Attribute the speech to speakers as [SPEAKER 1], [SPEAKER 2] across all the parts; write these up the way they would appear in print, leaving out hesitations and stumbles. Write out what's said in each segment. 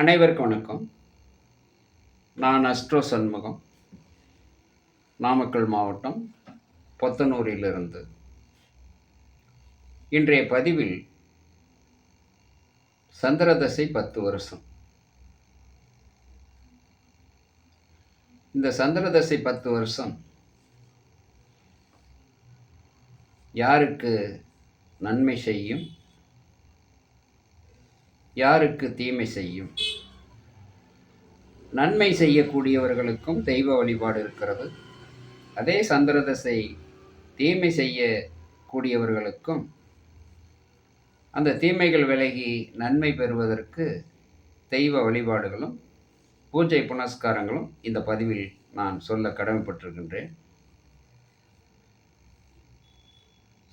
[SPEAKER 1] அனைவருக்கும் வணக்கம். நான் அஸ்ட்ரோ சண்முகம், நாமக்கல் மாவட்டம் பொத்தனூரிலிருந்து. இன்றைய பதிவில் சந்திரதசை 10 வருஷம். இந்த சந்திரதசை 10 வருஷம் யாருக்கு நன்மை செய்யும், யாருக்கு தீமை செய்யும்? நன்மை செய்யக்கூடியவர்களுக்கும் தெய்வ வழிபாடு இருக்கிறது. அதே சந்திரதசை தீமை செய்யக்கூடியவர்களுக்கும் அந்த தீமைகள் விலகி நன்மை பெறுவதற்கு தெய்வ வழிபாடுகளும் பூஜை புனஸ்காரங்களும் இந்த பதிவில் நான் சொல்ல கடமைப்பட்டிருக்கின்றேன்.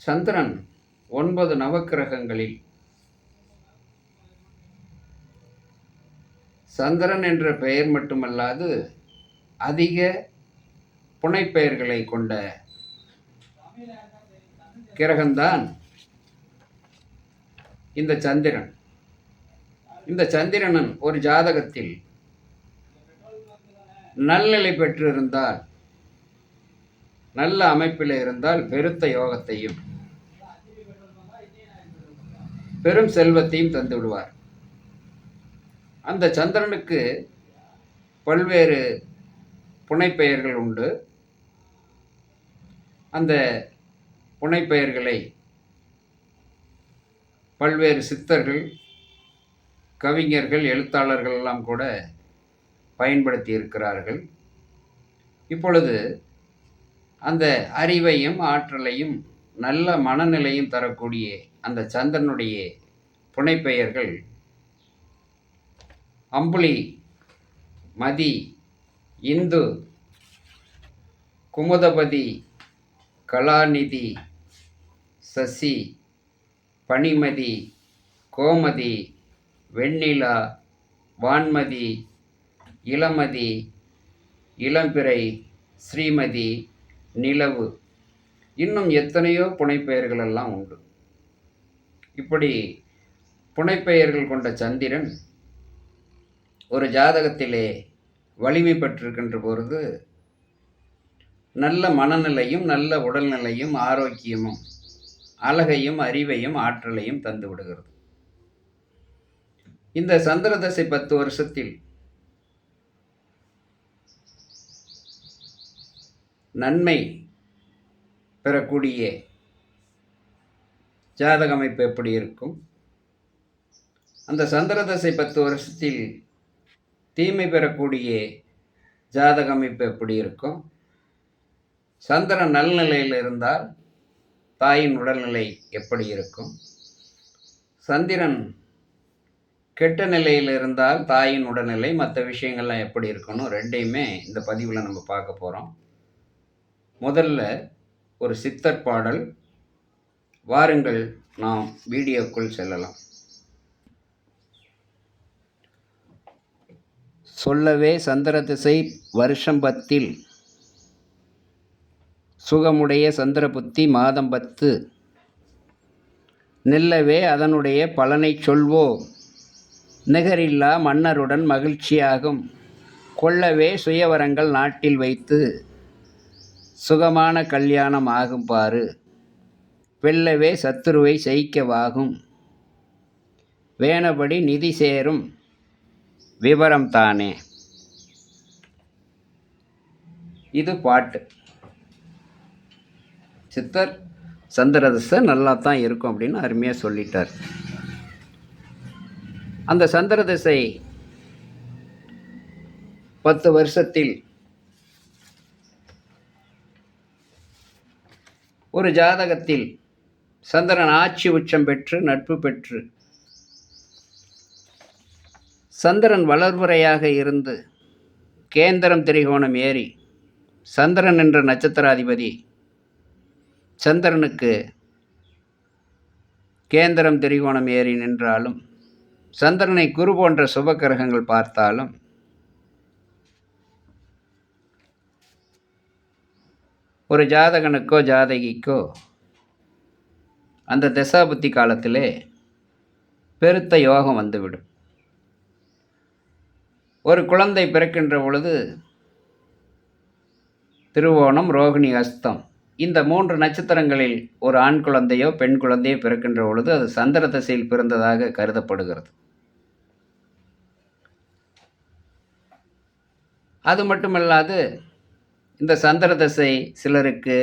[SPEAKER 1] சந்திரன் 9 நவக்கிரகங்களில் சந்திரன் என்ற பெயர் மட்டுமல்லாது அதிக புனைப்பெயர்களை கொண்ட கிரகம்தான் இந்த சந்திரன். இந்த சந்திரன் ஒரு ஜாதகத்தில் நல்நிலை பெற்றிருந்தால், நல்ல அமைப்பில் இருந்தால் பெருத்த யோகத்தையும் பெரும் செல்வத்தையும் தந்து விடுவார். அந்த சந்திரனுக்கு பல்வேறு புனைப்பெயர்கள் உண்டு. அந்த புனைப்பெயர்களை பல்வேறு சித்தர்கள், கவிஞர்கள், எழுத்தாளர்கள் எல்லாம் கூட பயன்படுத்தி இருக்கிறார்கள். இப்பொழுது அந்த அறிவையும் ஆற்றலையும் நல்ல மனநிலையும் தரக்கூடிய அந்த சந்திரனுடைய புனைப்பெயர்கள் அம்புலி, மதி, இந்து, குமுதபதி, கலாநிதி, சசி, பனிமதி, கோமதி, வெண்ணிலா, வான்மதி, இளமதி, இளம்பிறை, ஸ்ரீமதி, நிலவு, இன்னும் எத்தனையோ புனைப்பெயர்கள் எல்லாம் உண்டு. இப்படி புனைப்பெயர்கள் கொண்ட சந்திரன் ஒரு ஜாதகத்திலே வலிமை பெற்றிருக்கின்ற பொழுது நல்ல மனநிலையும் நல்ல உடல்நிலையும் ஆரோக்கியமும் அழகையும் அறிவையும் ஆற்றலையும் தந்து விடுகிறது. இந்த சந்திரதசை 10 வருஷத்தில் நன்மை பெறக்கூடிய ஜாதக அமைப்பு எப்படி இருக்கும்? அந்த சந்திரதசை 10 வருஷத்தில் தீமை பெறக்கூடிய ஜாதக அமைப்பு எப்படி இருக்கும்? சந்திரன் நல்நிலையில் இருந்தால் தாயின் உடல்நிலை எப்படி இருக்கும்? சந்திரன் கெட்ட நிலையில் இருந்தால் தாயின் உடல்நிலை, மற்ற விஷயங்கள்லாம் எப்படி இருக்கணும்? ரெண்டையுமே இந்த பதிவில் நம்ம பார்க்க போகிறோம். முதல்ல ஒரு சித்தர் பாடல். வாருங்கள், நாம் வீடியோக்குள் செல்லலாம். சொல்லவே சந்திரதிசை வருஷம் 10 சுகமுடைய சந்திரபுத்தி மாதம் 10 நில்லவே அதனுடைய பலனை சொல்வோம். நிகரில்லா மன்னருடன் மகிழ்ச்சியாகும். கொள்ளவே சுயவரங்கள் நாட்டில் வைத்து சுகமான கல்யாணம் ஆகும் பாரு. வெல்லவே சத்துருவை ஜெயிக்கவாகும். வேணபடி நிதி சேரும் விவரம் தானே. இது பாட்டு. சித்தர் சந்திரதசை நல்லா தான் இருக்கும் அப்படின்னு அருமையாக சொல்லிட்டார். அந்த சந்திரதசை 10 வருஷத்தில் ஒரு ஜாதகத்தில் சந்திரன் ஆட்சி உச்சம் பெற்று நட்பு பெற்று சந்திரன் வளர்வுரையாக இருந்து கேந்திரம் திரிகோணம் ஏறி சந்திரன் என்ற நட்சத்திராதிபதி சந்திரனுக்கு கேந்திரம் திரிகோணம் ஏறி நின்றாலும், சந்திரனை குரு போன்ற சுபக்கிரகங்கள் பார்த்தாலும் ஒரு ஜாதகனுக்கோ ஜாதகிக்கோ அந்த தசாபுத்தி காலத்திலே பெருத்த யோகம் வந்துவிடும். ஒரு குழந்தை பிறக்கின்ற பொழுது திருவோணம், ரோகிணி, அஸ்தம் இந்த 3 நட்சத்திரங்களில் ஒரு ஆண் குழந்தையோ பெண் குழந்தையோ பிறக்கின்ற பொழுது அது சந்திர திசையில் பிறந்ததாக கருதப்படுகிறது. அது மட்டுமல்லாது இந்த சந்திர திசை சிலருக்கு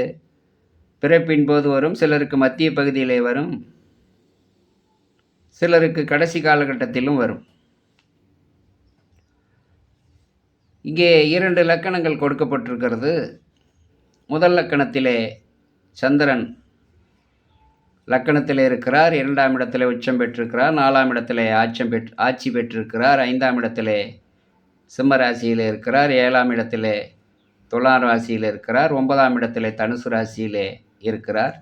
[SPEAKER 1] பிறப்பின் போது வரும், சிலருக்கு மத்திய பகுதியிலே வரும், சிலருக்கு கடைசி காலகட்டத்திலும் வரும். இங்கே 2 லக்கணங்கள் கொடுக்கப்பட்டிருக்கிறது. முதல் லக்கணத்திலே சந்திரன் லக்கணத்திலே இருக்கிறார், 2ஆம் இடத்திலே உச்சம் பெற்றிருக்கிறார், 4ஆம் இடத்திலே ஆட்சி பெற்றிருக்கிறார், 5ஆம் இடத்திலே சிம்ம ராசியில் இருக்கிறார், 7ஆம் இடத்திலே துலாம் ராசியில் இருக்கிறார், 9ஆம் இடத்திலே தனுசு ராசியிலே இருக்கிறார்,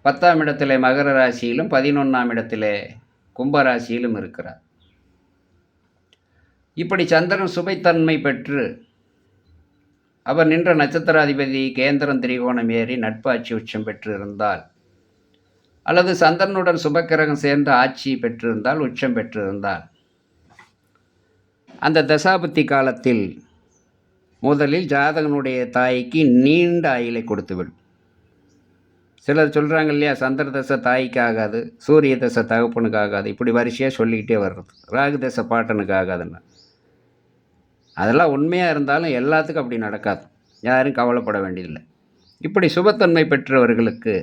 [SPEAKER 1] 10ஆம் இடத்திலே மகர ராசியிலும் 11ஆம் இடத்திலே கும்ப ராசியிலும் இருக்கிறார். இப்படி சந்திரன் சுபைத்தன்மை பெற்று அவர் நின்ற நட்சத்திராதிபதி கேந்திரம் திரிகோணம் ஏறி நட்பாட்சி உச்சம் பெற்றிருந்தால், அல்லது சந்திரனுடன் சுபக்கிரகம் சேர்ந்து ஆட்சி பெற்றிருந்தால், உச்சம் பெற்றிருந்தால், அந்த தசாபுத்தி காலத்தில் முதலில் ஜாதகனுடைய தாய்க்கு நீண்ட ஆயுளை கொடுத்துவிடும். சிலர் சொல்கிறாங்க இல்லையா, சந்திர தசை தாய்க்கு ஆகாது, சூரிய தசை தகப்பனுக்கு ஆகாது, இப்படி வரிசையாக சொல்லிக்கிட்டே வர்றது. ராகு தசை பாட்டனுக்கு ஆகாதுன்னு. அதெல்லாம் உண்மையாக இருந்தாலும் எல்லாத்துக்கும் அப்படி நடக்காது, யாரும் கவலைப்பட வேண்டியதில்லை. இப்படி சுபத்தன்மை பெற்றவர்களுக்கு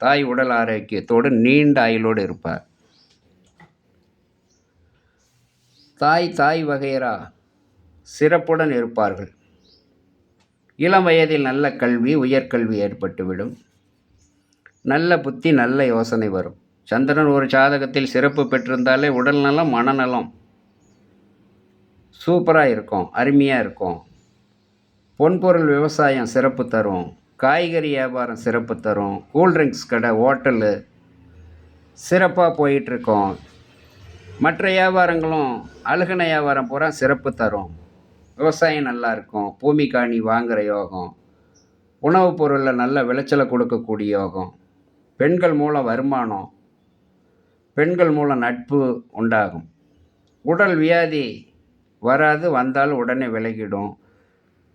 [SPEAKER 1] தாய் உடல் ஆரோக்கியத்தோடு நீண்ட ஆயுளோடு இருப்பார். தாய் வகையரா சிறப்புடன் இருப்பார்கள். இளம் வயதில் நல்ல கல்வி, உயர்கல்வி ஏற்பட்டுவிடும். நல்ல புத்தி, நல்ல யோசனை வரும். சந்திரன் ஒரு ஜாதகத்தில் சிறப்பு பெற்றிருந்தாலே உடல் நலம், மனநலம் சூப்பராக இருக்கும், அருமையாக இருக்கும். பொன்பொருள் விவசாயம் சிறப்பு தரும், காய்கறி வியாபாரம் சிறப்பு தரும், கூல்ட்ரிங்க்ஸ் கடை, ஹோட்டலு சிறப்பாக போயிட்டுருக்கோம். மற்ற வியாபாரங்களும் அழுகின வியாபாரம் பூரா சிறப்பு தரும். விவசாயம் நல்லாயிருக்கும், பூமி காணி வாங்குகிற யோகம், உணவுப் பொருளில் நல்ல விளைச்சலை கொடுக்கக்கூடிய யோகம், பெண்கள் மூலம் வருமானம், பெண்கள் மூலம் நட்பு உண்டாகும். உடல் வியாதி வராது, வந்தால் உடனே விலகிடும்.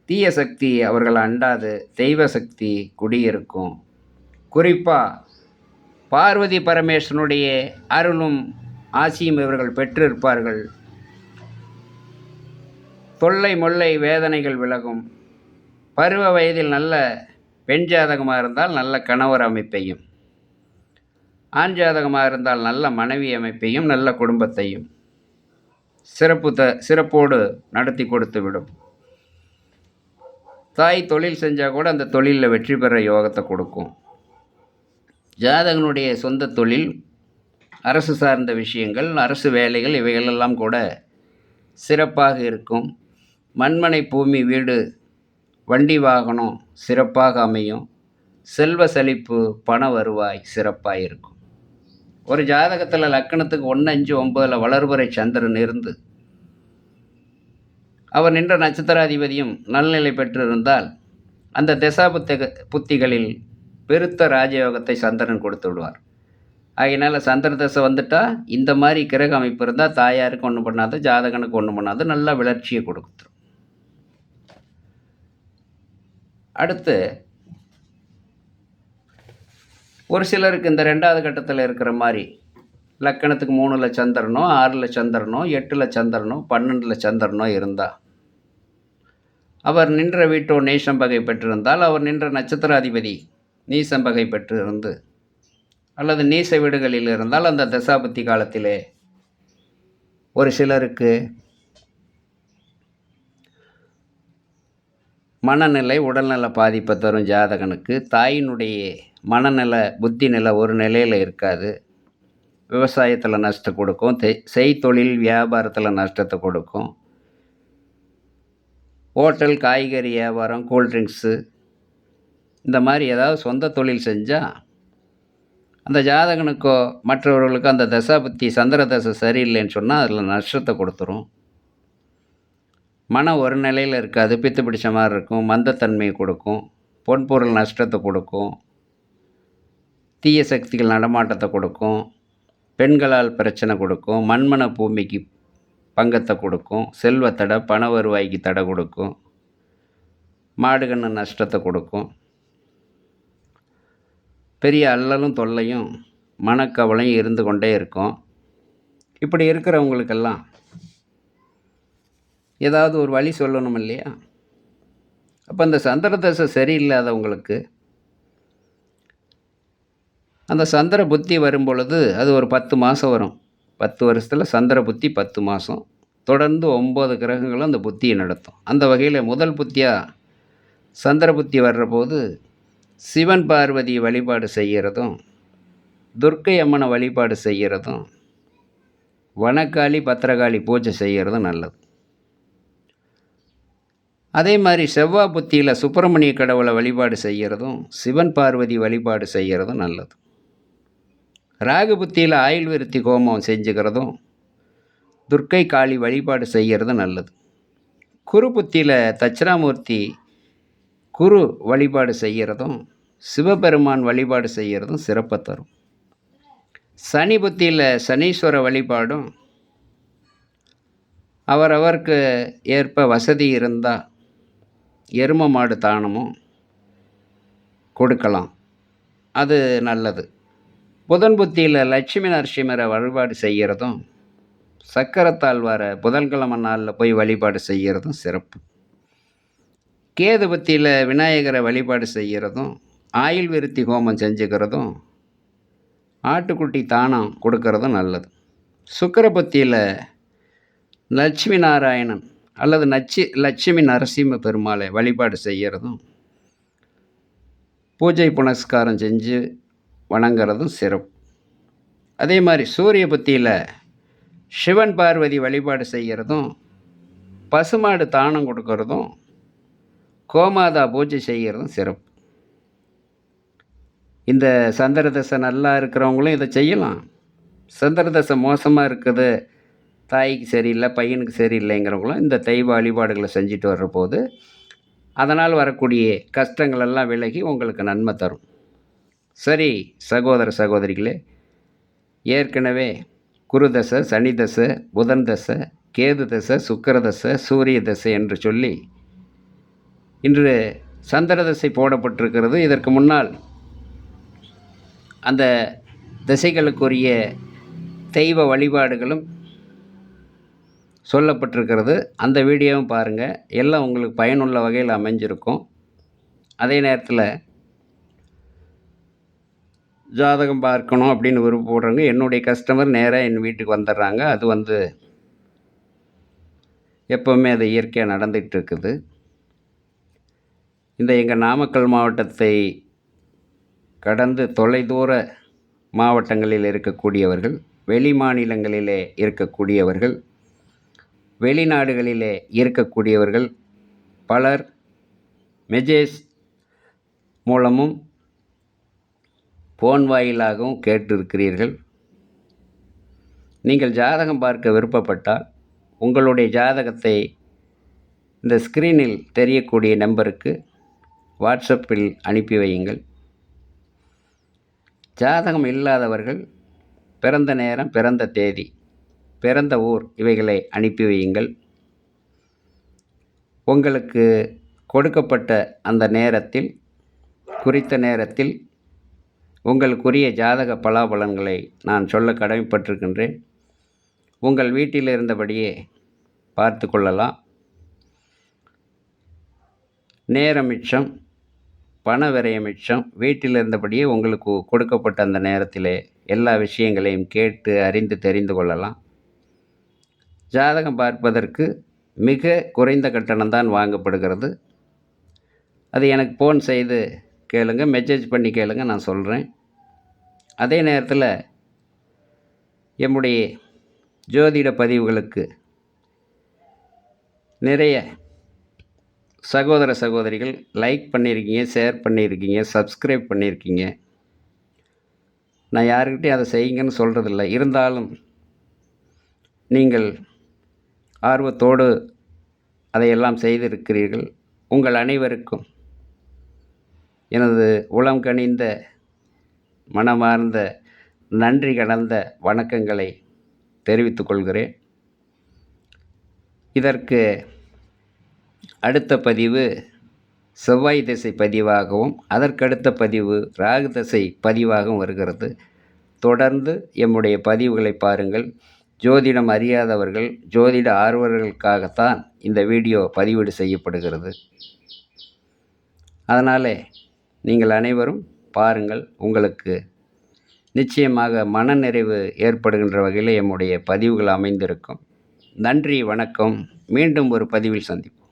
[SPEAKER 1] தீய சக்தி அவர்கள் அண்டாது, தெய்வ சக்தி குடியிருக்கும். குறிப்பாக பார்வதி பரமேஸ்வரனுடைய அருளும் ஆசியும் இவர்கள் பெற்றிருப்பார்கள். தொல்லை மொல்லை வேதனைகள் விலகும். பருவ வயதில் நல்ல பெண் ஜாதகமாக இருந்தால் நல்ல கணவர் அமைப்பையும், ஆண் ஜாதகமாக இருந்தால் நல்ல மனைவி அமைப்பையும், நல்ல குடும்பத்தையும் சிறப்போடு நடத்தி கொடுத்துவிடும். தாய் தொழில் செஞ்சால் கூட அந்த தொழிலில் வெற்றி பெற யோகத்தை கொடுக்கும். ஜாதகனுடைய சொந்த தொழில், அரசு சார்ந்த விஷயங்கள், அரசு வேலைகள் இவைகளெல்லாம் கூட சிறப்பாக இருக்கும். மண்மனை, பூமி, வீடு, வண்டி, வாகனம் சிறப்பாக அமையும். செல்வ செழிப்பு, பண வருவாய் சிறப்பாக இருக்கும். ஒரு ஜாதகத்தில் லக்கணத்துக்கு 1, 5, 9 வளர்வரை சந்திரன் இருந்து அவர் நின்ற நட்சத்திராதிபதியும் நல்நிலை பெற்றிருந்தால் அந்த புத்திகளில் பெருத்த ராஜயோகத்தை சந்திரன் கொடுத்து விடுவார். ஆகையினால சந்திர தசை வந்துட்டால் இந்த மாதிரி கிரக அமைப்பு இருந்தால் தாயாருக்கு ஒன்றும் பண்ணாது, ஜாதகனுக்கு ஒன்றும் பண்ணாது, நல்லா வளர்ச்சியை கொடுத்துரும். அடுத்து ஒரு சிலருக்கு இந்த 2வது கட்டத்தில் இருக்கிற மாதிரி லக்கணத்துக்கு 3ல் சந்திரனோ, 6ல் சந்திரனோ, 8ல் சந்திரனோ, 12ல் சந்திரனோ இருந்தால், அவர் நின்ற வீட்டோ நீசம் பகை பெற்றிருந்தால், அவர் நின்ற நட்சத்திராதிபதி நீசம் பகை பெற்றிருந்து அல்லது நீச வீடுகளில் இருந்தால், அந்த தசாபுத்தி காலத்திலே ஒரு சிலருக்கு மனநிலை, உடல்நல பாதிப்பை தரும். ஜாதகனுக்கு தாயினுடைய மனநல, புத்தி நிலை ஒரு நிலையில் இருக்காது. விவசாயத்தில் நஷ்டம் கொடுக்கும், செய்தொழில் வியாபாரத்தில் நஷ்டத்தை கொடுக்கும். ஹோட்டல், காய்கறி வியாபாரம், கூல்ட்ரிங்க்ஸு இந்த மாதிரி ஏதாவது சொந்த தொழில் செஞ்சால் அந்த ஜாதகனுக்கோ மற்றவர்களுக்கோ அந்த தசாபுத்தி சந்திர தசை சரியில்லைன்னு சொன்னால் அதில் நஷ்டத்தை கொடுத்துரும். மனம் ஒரு நிலையில் இருக்காது, பித்து பிடிச்ச மாதிரி இருக்கும், மந்தத்தன்மையை கொடுக்கும், பொன்பொருள் நஷ்டத்தை கொடுக்கும், தீய சக்திகள் நடமாட்டத்தை கொடுக்கும், பெண்களால் பிரச்சனை கொடுக்கும், மண்மன பூமிக்கு பங்கத்தை கொடுக்கும், செல்வத்தடை, பண வருவாய்க்கு தடை கொடுக்கும், மாடுகன்று நஷ்டத்தை கொடுக்கும், பெரிய அல்லலும் தொல்லையும் மனக்கவலையும் இருந்து கொண்டே இருக்கும். இப்படி இருக்கிறவங்களுக்கெல்லாம் ஏதாவது ஒரு வழி சொல்லணும் இல்லையா? அப்போ அந்த சந்திர தசை சரியில்லாதவங்களுக்கு அந்த சந்திர புத்தி வரும் பொழுது அது ஒரு 10 மாதம் வரும். 10 வருஷத்தில் சந்திர புத்தி 10 மாதம் தொடர்ந்து 9 கிரகங்களும் அந்த புத்தியை நடத்தும். அந்த வகையில் முதல் புத்தியாக சந்திர புத்தி வர்ற போது சிவன் பார்வதி வழிபாடு செய்கிறதும், துர்க்கை அம்மனை வழிபாடு செய்கிறதும், வனக்காளி பத்திரகாளி பூஜை செய்கிறதும் நல்லது. அதே மாதிரி செவ்வாய் புத்தியில் சுப்பிரமணிய கடவுளை வழிபாடு செய்கிறதும், சிவன் பார்வதி வழிபாடு செய்கிறதும் நல்லது. ராகு புத்தியில் ஆயுள் விருத்தி ஹோமம் செஞ்சுக்கிறதும், துர்க்கை காளி வழிபாடு செய்கிறதும் நல்லது. குரு புத்தியில் தட்சிணாமூர்த்தி குரு வழிபாடு செய்கிறதும், சிவபெருமான் வழிபாடு செய்கிறதும் சிறப்பை தரும். சனி புத்தியில் சனீஸ்வர வழிபாடும், அவரவருக்கு ஏற்ப வசதி இருந்தால் எரும மாடு தானமும் கொடுக்கலாம், அது நல்லது. புதன் புத்தியில் லட்சுமி நரசிம்மரை வழிபாடு செய்கிறதும், சக்கரத்தாழ்வார புதன்கிழமை நாளில் போய் வழிபாடு செய்கிறதும் சிறப்பு. கேது புத்தியில் விநாயகரை வழிபாடு செய்கிறதும், ஆயுள் விருத்தி ஹோமம் செஞ்சுக்கிறதும், ஆட்டுக்குட்டி தானம் கொடுக்கறதும் நல்லது. சுக்கிர புத்தியில் லட்சுமி நாராயணன் அல்லது லட்சுமி நரசிம்ம பெருமாளை வழிபாடு செய்கிறதும், பூஜை புனஸ்காரம் செஞ்சு வணங்குறதும் சிறப்பு. அதே மாதிரி சூரிய புத்தியில் சிவன் பார்வதி வழிபாடு செய்கிறதும், பசுமாடு தானம் கொடுக்கறதும், கோமாதா பூஜை செய்கிறதும் சிறப்பு. இந்த சந்திர தசை நல்லா இருக்கிறவங்களும் இதை செய்யலாம். சந்திர தசை மோசமாக இருக்குது, தாய்க்கு சரியில்லை, பையனுக்கு சரியில்லைங்கிறவங்களும் இந்த தெய்வ வழிபாடுகளை செஞ்சுட்டு வர்ற போது அதனால் வரக்கூடிய கஷ்டங்களெல்லாம் விலகி உங்களுக்கு நன்மை தரும். சரி சகோதர சகோதரிகளே, ஏற்கனவே குரு தசை, சனி தசை, புதன் தசை, கேது தசை, சுக்கிர தசை, சூரிய தசை என்று சொல்லி இன்று சந்திர தசை போடப்பட்டிருக்கிறது. இதற்கு முன்னால் அந்த திசைகளுக்குரிய தெய்வ வழிபாடுகளும் சொல்லப்பட்டிருக்கிறது. அந்த வீடியோவும் பாருங்கள், எல்லாம் உங்களுக்கு பயனுள்ள வகையில் அமைஞ்சிருக்கும். அதே நேரத்தில் ஜாதகம் பார்க்கணும் அப்படின்னு விருப்பப்படுறவங்க என்னுடைய கஸ்டமர் நேராக என் வீட்டுக்கு வந்துடுறாங்க. அது எப்போவுமே அது இயற்கையாக நடந்துகிட்டு இருக்குது. இந்த எங்கள் நாமக்கல் மாவட்டத்தை கடந்து தொலைதூர மாவட்டங்களில் இருக்கக்கூடியவர்கள், வெளி மாநிலங்களிலே இருக்கக்கூடியவர்கள், வெளிநாடுகளிலே இருக்கக்கூடியவர்கள் பலர் மெசேஜ் மூலமும் ஃபோன் வாயிலாகவும் கேட்டிருக்கிறீர்கள். நீங்கள் ஜாதகம் பார்க்க விருப்பப்பட்டால் உங்களுடைய ஜாதகத்தை இந்த ஸ்க்ரீனில் தெரியக்கூடிய நம்பருக்கு வாட்ஸ்அப்பில் அனுப்பி வையுங்கள். ஜாதகம் இல்லாதவர்கள் பிறந்த நேரம், பிறந்த தேதி, பிறந்த ஊர் இவைகளை அனுப்பி வையுங்கள். உங்களுக்கு கொடுக்கப்பட்ட அந்த நேரத்தில், குறித்த நேரத்தில் உங்களுக்குரிய ஜாதக பலாபலன்களை நான் சொல்ல கடமைப்பட்டிருக்கின்றேன். உங்கள் வீட்டில் இருந்தபடியே பார்த்து கொள்ளலாம். நேரம் மிச்சம், பண விரயம் மிச்சம். வீட்டில் இருந்தபடியே உங்களுக்கு கொடுக்கப்பட்ட அந்த நேரத்திலே எல்லா விஷயங்களையும் கேட்டு அறிந்து தெரிந்து கொள்ளலாம். ஜாதகம் பார்ப்பதற்கு மிக குறைந்த கட்டணம்தான் வாங்கப்படுகிறது. அது எனக்கு ஃபோன் செய்து கேளுங்க, மெசேஜ் பண்ணி கேளுங்க, நான் சொல்கிறேன். அதே நேரத்தில் என்னுடைய ஜோதிட பதிவுகளுக்கு நிறைய சகோதர சகோதரிகள் லைக் பண்ணியிருக்கீங்க, ஷேர் பண்ணியிருக்கீங்க, சப்ஸ்கிரைப் பண்ணியிருக்கீங்க. நான் யாருக்கிட்டையும் அதை செய்யுங்கன்னு சொல்கிறதில்ல. இருந்தாலும் நீங்கள் ஆர்வத்தோடு அதையெல்லாம் செய்திருக்கிறீர்கள். உங்கள் அனைவருக்கும் எனது உளம் கனிந்த மனமார்ந்த நன்றி கலந்த வணக்கங்களை தெரிவித்துக் கொள்கிறேன். இதற்கு அடுத்த பதிவு செவ்வாய் திசை பதிவாகவும் அதற்கடுத்த பதிவு ராகு திசை பதிவாகவும் வருகிறது. தொடர்ந்து எம்முடைய பதிவுகளை பாருங்கள். ஜோதிடம் அறியாதவர்கள், ஜோதிட ஆர்வலர்களுக்காகத்தான் இந்த வீடியோ பதிவீடு செய்யப்படுகிறது. அதனால் நீங்கள் அனைவரும் பாருங்கள். உங்களுக்கு நிச்சயமாக மனநிறைவு ஏற்படுகின்ற வகையில் எம்முடைய பதிவுகள் அமைந்திருக்கும். நன்றி, வணக்கம். மீண்டும் ஒரு பதிவில் சந்திப்போம்.